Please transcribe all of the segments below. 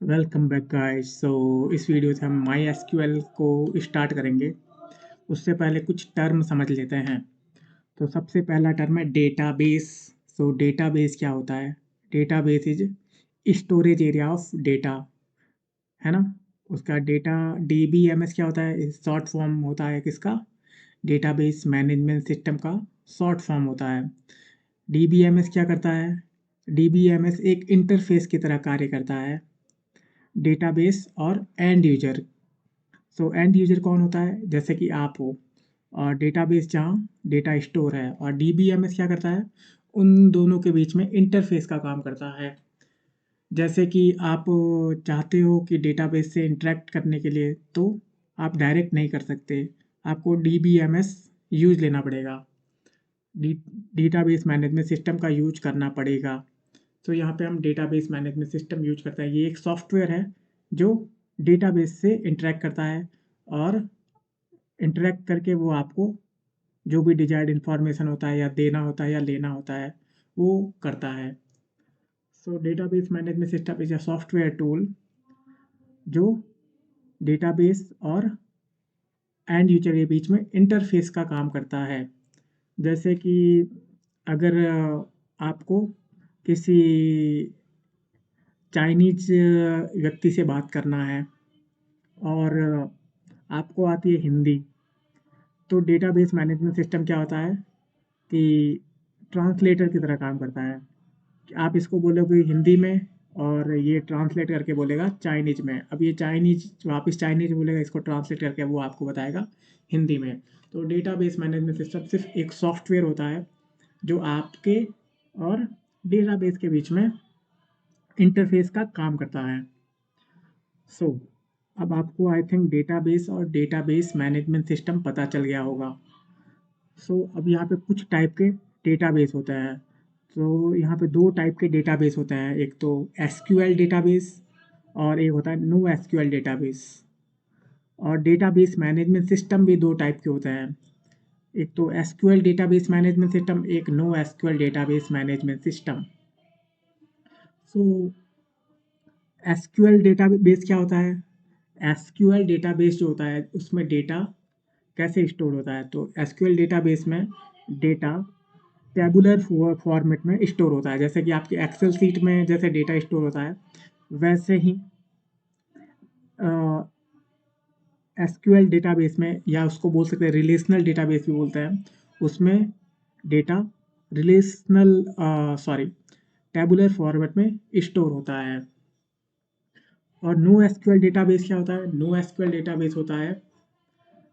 Welcome back guys. इस video से हम माई एसक्यूएल को स्टार्ट करेंगे। उससे पहले कुछ टर्म समझ लेते हैं। तो सबसे पहला टर्म है डेटाबेस। डेटाबेस क्या होता है? Database is storage area of data, है ना। उसका डेटा डीबीएमएस क्या होता है? शॉर्ट फॉर्म होता है किसका? डेटाबेस मैनेजमेंट सिस्टम का शॉर्ट फॉर्म होता है। डीबीएमएस क्या करता है? डीबीएमएस एक इंटरफेस की तरह कार्य करता है डेटाबेस और एंड यूजर। एंड यूजर कौन होता है? जैसे कि आप हो, और डेटाबेस जहाँ डेटा स्टोर है, और डीबीएमएस क्या करता है? उन दोनों के बीच में इंटरफेस का काम करता है। जैसे कि आप चाहते हो कि डेटाबेस से इंटरेक्ट करने के लिए, तो आप डायरेक्ट नहीं कर सकते, आपको डीबीएमएस यूज लेना पड़ेगा, डेटाबेस मैनेजमेंट सिस्टम का यूज करना पड़ेगा। यहाँ पे हम डेटाबेस मैनेजमेंट सिस्टम यूज करते हैं। ये एक सॉफ्टवेयर है जो डेटाबेस से इंटरेक्ट करता है, और इंटरेक्ट करके वो आपको जो भी डिजायर्ड इन्फॉर्मेशन होता है, या देना होता है, या लेना होता है, वो करता है। Database management system is a software tool जो डेटाबेस और एंड यूजर के बीच में इंटरफेस का काम करता है। जैसे कि अगर आपको किसी चाइनीज व्यक्ति से बात करना है, और आपको आती है हिंदी, तो डेटाबेस मैनेजमेंट सिस्टम क्या होता है कि ट्रांसलेटर की तरह काम करता है। कि आप इसको बोलोगे हिंदी में, और ये ट्रांसलेट करके बोलेगा चाइनीज में। अब ये चाइनीज वापस चाइनीज बोलेगा, इसको ट्रांसलेट करके वो आपको बताएगा हिंदी में। तो डेटाबेस मैनेजमेंट सिस्टम सिर्फ एक सॉफ्टवेयर होता है जो आपके और डेटाबेस के बीच में इंटरफेस का काम करता है। सो अब आपको आई थिंक डेटाबेस और डेटाबेस मैनेजमेंट सिस्टम पता चल गया होगा। अब यहाँ पे कुछ टाइप के डेटाबेस होते हैं। यहाँ पे दो टाइप के डेटाबेस होते हैं, एक तो एसक्यूएल डेटाबेस, और एक होता है नो एसक्यूएल डेटाबेस। और डेटाबेस मैनेजमेंट सिस्टम भी दो टाइप के होते हैं, एक तो एसक्यूएल डेटाबेस मैनेजमेंट सिस्टम, एक no SQL database management system. So SQL database क्या होता है? एसक्यूएल डेटाबेस जो होता है उसमें डेटा कैसे स्टोर होता है? तो एसक्यूएल डेटाबेस में डेटा टेबुलर फॉर्मेट में स्टोर होता है। जैसे कि आपके एक्सेल सीट में जैसे डेटा स्टोर होता है, वैसे ही एसक्यूएल डेटाबेस में, या उसको बोल सकते हैं रिलेशनल डेटाबेस भी बोलते हैं, उसमें data relational sorry tabular format में स्टोर होता है। और नो एसक्यूएल डेटाबेस क्या होता है? नो एसक्यूएल डेटाबेस होता है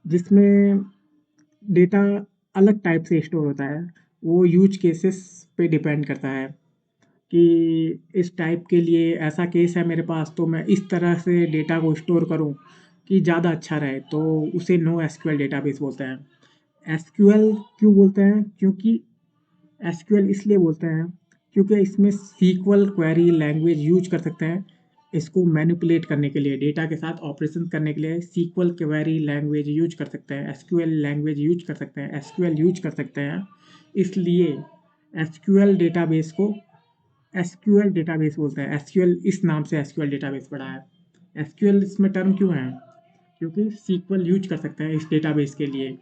जिसमें डेटा अलग टाइप से स्टोर होता है। वो यूज केसेस पे डिपेंड करता है कि इस टाइप के लिए ऐसा केस है मेरे पास, तो मैं इस तरह से डेटा को स्टोर करूं कि ज़्यादा अच्छा रहे, तो उसे नो एसक्यूएल डेटाबेस बोलते हैं। एसक्यूएल क्यों बोलते हैं? क्योंकि एसक्यूएल इसलिए बोलते हैं क्योंकि इसमें सीक्वल क्वेरी लैंग्वेज यूज कर सकते हैं। इसको मैनिपुलेट करने के लिए, डेटा के साथ ऑपरेशन करने के लिए सीक्वल क्वेरी लैंग्वेज यूज कर सकते हैं, एसक्यूएल लैंग्वेज यूज कर सकते हैं, एसक्यूएल यूज कर सकते हैं। इसलिए एसक्यूएल डेटाबेस को एसक्यूएल डेटाबेस बोलते हैं। एसक्यूएल इस नाम से एसक्यूएल डेटाबेस पड़ा है। एसक्यूएल इसमें टर्म क्यों है? क्योंकि सीक्वल यूज कर सकते हैं इस डेटाबेस के लिए।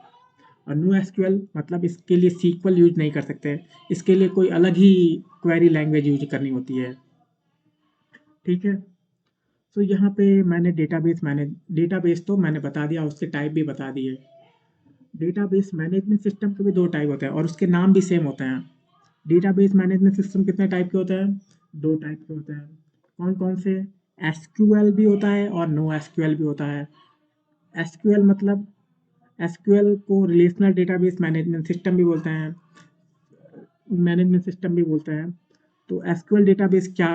और नो एसक्यूएल मतलब इसके लिए सीक्वल यूज नहीं कर सकते, इसके लिए कोई अलग ही क्वेरी लैंग्वेज यूज करनी होती है। ठीक है। यहाँ पे मैंने डेटाबेस तो मैंने बता दिया, उसके टाइप भी बता दिए। डेटाबेस मैनेजमेंट सिस्टम के भी दो टाइप होते हैं, और उसके नाम भी सेम होते हैं। डेटाबेस मैनेजमेंट सिस्टम कितने टाइप के होते हैं? दो टाइप के होते हैं। कौन कौन से? एसक्यूएल भी होता है और नो एसक्यूएल भी होता है। एसक्यूएल मतलब, एसक्यूएल को रिलेशनल डेटाबेस मैनेजमेंट सिस्टम भी बोलते हैं, मैनेजमेंट सिस्टम भी बोलते हैं। तो एसक्यूएल डेटाबेस क्या,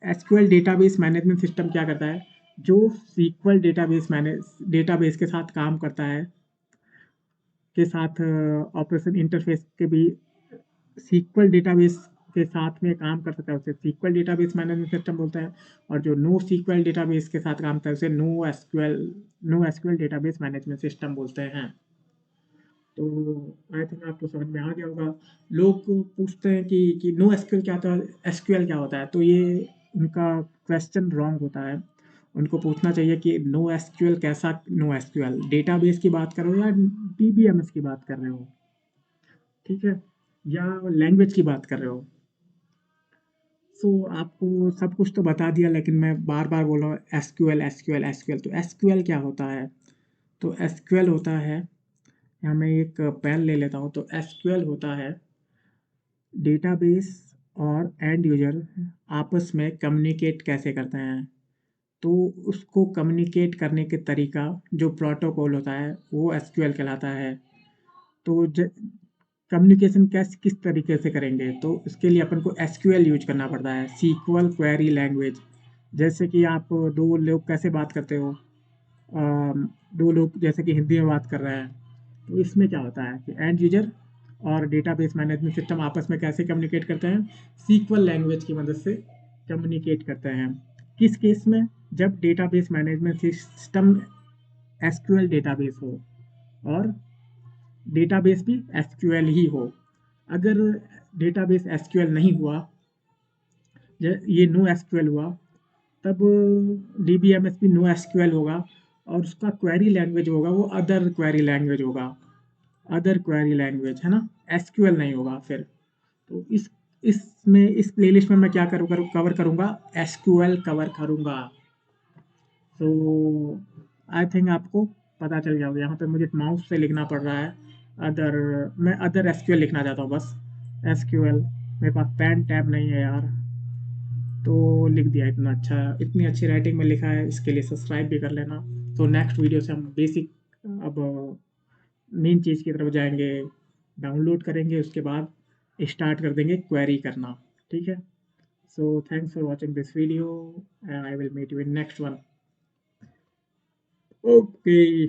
एसक्यूएल डेटाबेस मैनेजमेंट सिस्टम क्या करता है? जो सीक्वल डेटाबेस के साथ काम करता है, के साथ ऑपरेशन इंटरफेस के भी सीक्वल डेटाबेस के साथ में काम कर सकता है, उसे सीक्वल डेटाबेस मैनेजमेंट सिस्टम बोलते हैं। और जो नो सीक्वल डेटाबेस के साथ काम करता है, उसे no SQL database management system बोलते हैं। तो आई थिंक आपको समझ में आ गया होगा। लोग पूछते हैं कि नो एसक्यूएल क्या होता है, एसक्यूएल क्या होता है? तो ये उनका क्वेश्चन रॉन्ग होता है। उनको पूछना चाहिए कि नो एसक्यूएल कैसा नो एसक्यूएल, डेटाबेस की बात कर रहे हो या डीबीएमएस की बात कर रहे हो, ठीक है, या लैंग्वेज की बात कर रहे हो। सो आपको सब कुछ तो बता दिया, लेकिन मैं बार बार बोल रहा हूँ एसक्यूएल एसक्यूएल एसक्यूएल। तो एसक्यूएल क्या होता है? तो एसक्यूएल होता है, यहाँ मैं एक पेन ले लेता हूँ। तो एसक्यूएल होता है डेटाबेस और एंड यूजर आपस में कम्युनिकेट कैसे करते हैं। तो उसको कम्युनिकेट करने के तरीका, जो प्रोटोकॉल होता है, वो एसक्यूएल कहलाता है। तो कम्युनिकेशन कैसे किस तरीके से करेंगे, तो इसके लिए अपन को एसक्यूएल यूज करना पड़ता है, सीक्वल क्वेरी लैंग्वेज। जैसे कि आप दो लोग कैसे बात करते हो, दो लोग जैसे कि हिंदी में बात कर रहे हैं, तो इसमें क्या होता है कि एंड यूजर और डेटाबेस मैनेजमेंट सिस्टम आपस में कैसे कम्युनिकेट करते हैं, सीक्वल लैंग्वेज की मदद से कम्युनिकेट करते हैं। किस केस में? जब database management system SQL database हो और डेटाबेस भी एसक्यूएल ही हो। अगर डेटाबेस एसक्यूएल नहीं हुआ, ये नो एसक्यूएल हुआ, तब डीबीएमएस भी नो एसक्यूएल होगा और उसका क्वेरी लैंग्वेज होगा वो अदर क्वेरी लैंग्वेज होगा, अदर क्वेरी लैंग्वेज है ना, एसक्यूएल नहीं होगा फिर। तो इसमें इस प्लेलिस्ट में मैं क्या कवर करूँगा, एसक्यूएल कवर करूँगा। तो आई थिंक आपको पता चल गया होगा। यहाँ पे मुझे माउस से लिखना पड़ रहा है, अदर, मैं अदर एसक्यूएल लिखना चाहता हूँ बस, एसक्यूएल। मेरे पास पेन टैब नहीं है यार, तो लिख दिया। इतना अच्छा, इतनी अच्छी राइटिंग में लिखा है, इसके लिए सब्सक्राइब भी कर लेना। तो नेक्स्ट वीडियो से हम बेसिक, अब मेन चीज़ की तरफ जाएंगे, डाउनलोड करेंगे, उसके बाद स्टार्ट कर देंगे क्वेरी करना, ठीक है। So thanks for watching this video and I will meet you in next one. Okay.